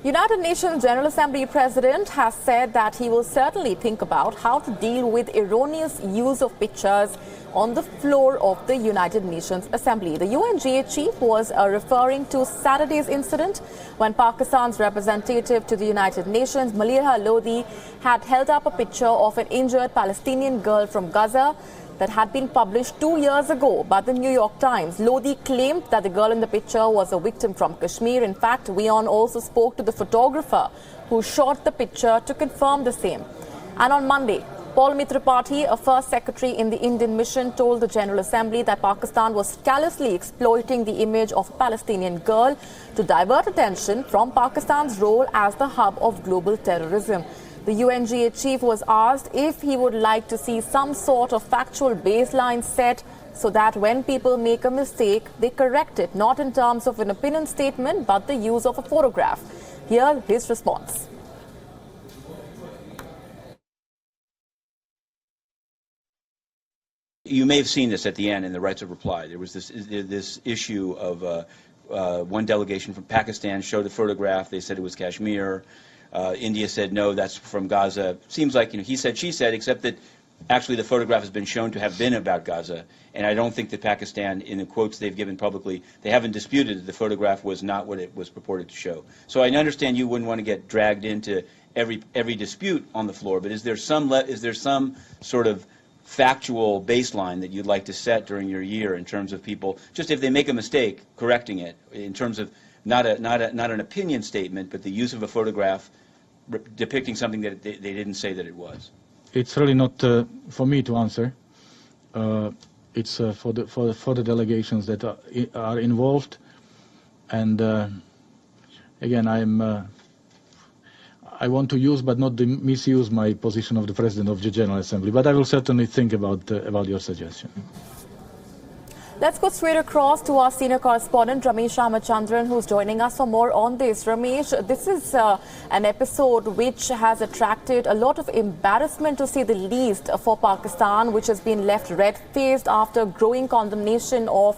United Nations General Assembly President has said that he will certainly think about how to deal with erroneous use of pictures on the floor of the United Nations Assembly. The UNGA Chief was referring to Saturday's incident when Pakistan's representative to the United Nations, Maliha Lodhi, had held up a picture of an injured Palestinian girl from Gaza that had been published 2 years ago by the New York Times. Lodhi claimed that the girl in the picture was a victim from Kashmir. In fact, WION also spoke to the photographer who shot the picture to confirm the same. And on Monday, Paul Mitrapati, a first secretary in the Indian mission, told the General Assembly that Pakistan was callously exploiting the image of a Palestinian girl to divert attention from Pakistan's role as the hub of global terrorism. The UNGA chief was asked if he would like to see some sort of factual baseline set so that when people make a mistake, they correct it, not in terms of an opinion statement, but the use of a photograph. Here, his response. You may have seen this at the end in the rights of reply. There was this issue of one delegation from Pakistan showed a photograph. They said it was Kashmir. India said, no, that's from Gaza. Seems like, he said, she said, except that actually the photograph has been shown to have been about Gaza. And I don't think that Pakistan, in the quotes they've given publicly, they haven't disputed that the photograph was not what it was purported to show. So I understand you wouldn't want to get dragged into every dispute on the floor, but is there some sort of factual baseline that you'd like to set during your year in terms of people, just if they make a mistake, correcting it, in terms of not an opinion statement, but the use of a photograph depicting something that they didn't say that it was? It's really not for me to answer. It's for the delegations that are involved. And again, I want to use but not misuse my position of the President of the General Assembly. But I will certainly think about your suggestion. Let's go straight across to our senior correspondent, Ramesh Ramachandran, who's joining us for more on this. Ramesh, this is an episode which has attracted a lot of embarrassment, to say the least, for Pakistan, which has been left red-faced after growing condemnation of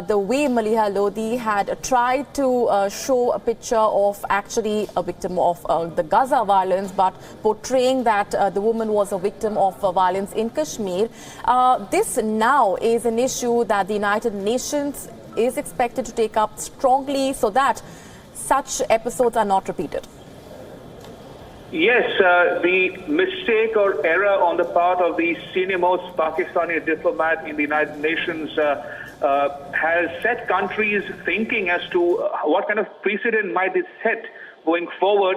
the way Maliha Lodhi had tried to show a picture of actually a victim of the Gaza violence, but portraying that the woman was a victim of violence in Kashmir. This now is an issue that the United Nations is expected to take up strongly so that such episodes are not repeated. Yes, the mistake or error on the part of the senior-most Pakistani diplomat in the United Nations has set countries thinking as to what kind of precedent might it set going forward.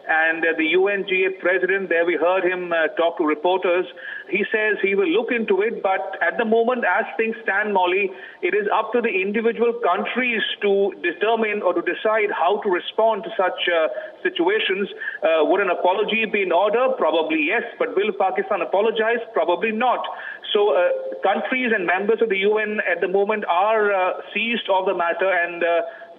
And the UNGA President, there we heard him talk to reporters. He says he will look into it, but at the moment, as things stand, Molly, it is up to the individual countries to determine or to decide how to respond to such situations. Would an apology be in order? Probably yes, but will Pakistan apologize? Probably not. So countries and members of the UN at the moment are seized of the matter, and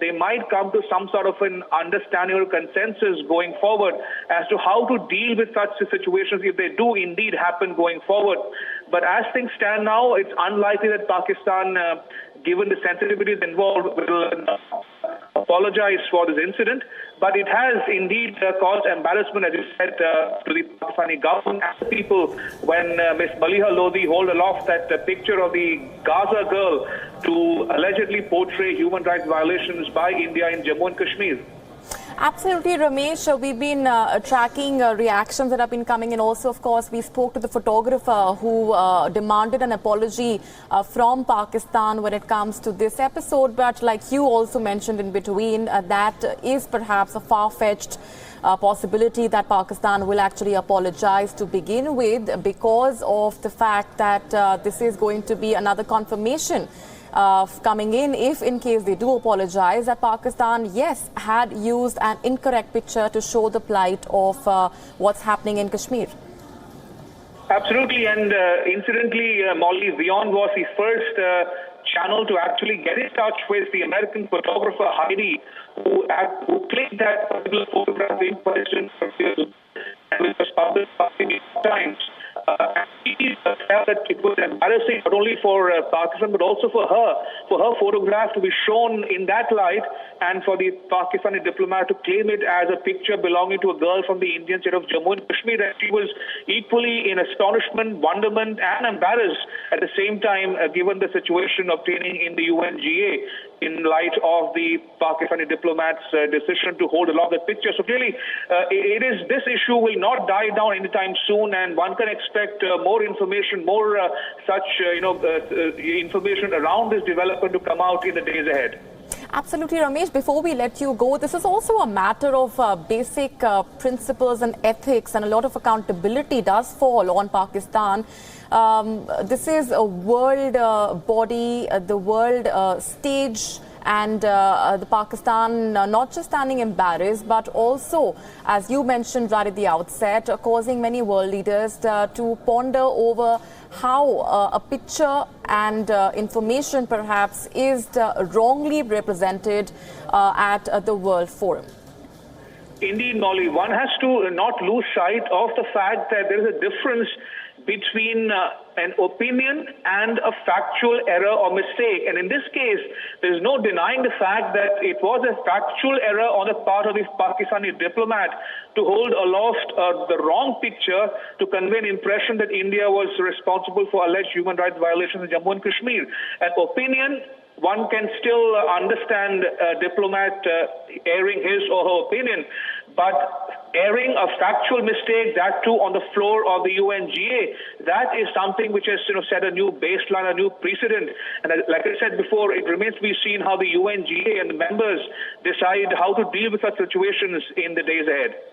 they might come to some sort of an understanding or consensus going forward as to how to deal with such situations if they do indeed happen going forward. But as things stand now, it's unlikely that Pakistan, given the sensitivities involved, will apologize for this incident. But it has indeed caused embarrassment, as you said, to the Pakistani government and the people when Ms. Maliha Lodhi held aloft that picture of the Gaza girl to allegedly portray human rights violations by India in Jammu and Kashmir. Absolutely, Ramesh. We've been tracking reactions that have been coming in. Also, of course, we spoke to the photographer who demanded an apology from Pakistan when it comes to this episode. But like you also mentioned in between, that is perhaps a far-fetched possibility that Pakistan will actually apologize to begin with, because of the fact that this is going to be another confirmation coming in case they do apologize, that Pakistan, yes, had used an incorrect picture to show the plight of what's happening in Kashmir. Absolutely, and incidentally, Molly, WION was the first channel to actually get in touch with the American photographer Heidi, who claimed that particular photograph in question and which was published by the New York Times. He she felt that it was embarrassing not only for Pakistan but also for her photograph to be shown in that light, and for the Pakistani diplomat to claim it as a picture belonging to a girl from the Indian state of Jammu and Kashmir. And she was equally in astonishment, wonderment, and embarrassed at the same time, given the situation obtaining in the UNGA in light of the Pakistani diplomat's decision to hold aloft that picture. So clearly, this issue will not die down anytime soon, and one can expect more information, more information around this development to come out in the days ahead. Absolutely, Ramesh. Before we let you go, this is also a matter of basic principles and ethics, and a lot of accountability does fall on Pakistan. This is a world body, the world stage, and the Pakistan not just standing embarrassed, but also, as you mentioned right at the outset, causing many world leaders to ponder over how a picture and information perhaps is wrongly represented at the World Forum. Indeed, Molly, one has to not lose sight of the fact that there is a difference between an opinion and a factual error or mistake. And in this case, there is no denying the fact that it was a factual error on the part of the Pakistani diplomat to hold aloft the wrong picture to convey an impression that India was responsible for alleged human rights violations in Jammu and Kashmir. An opinion, one can still understand a diplomat airing his or her opinion, but airing a factual mistake, that too on the floor of the UNGA, that is something which has set a new baseline, a new precedent. And like I said before, it remains to be seen how the UNGA and the members decide how to deal with such situations in the days ahead.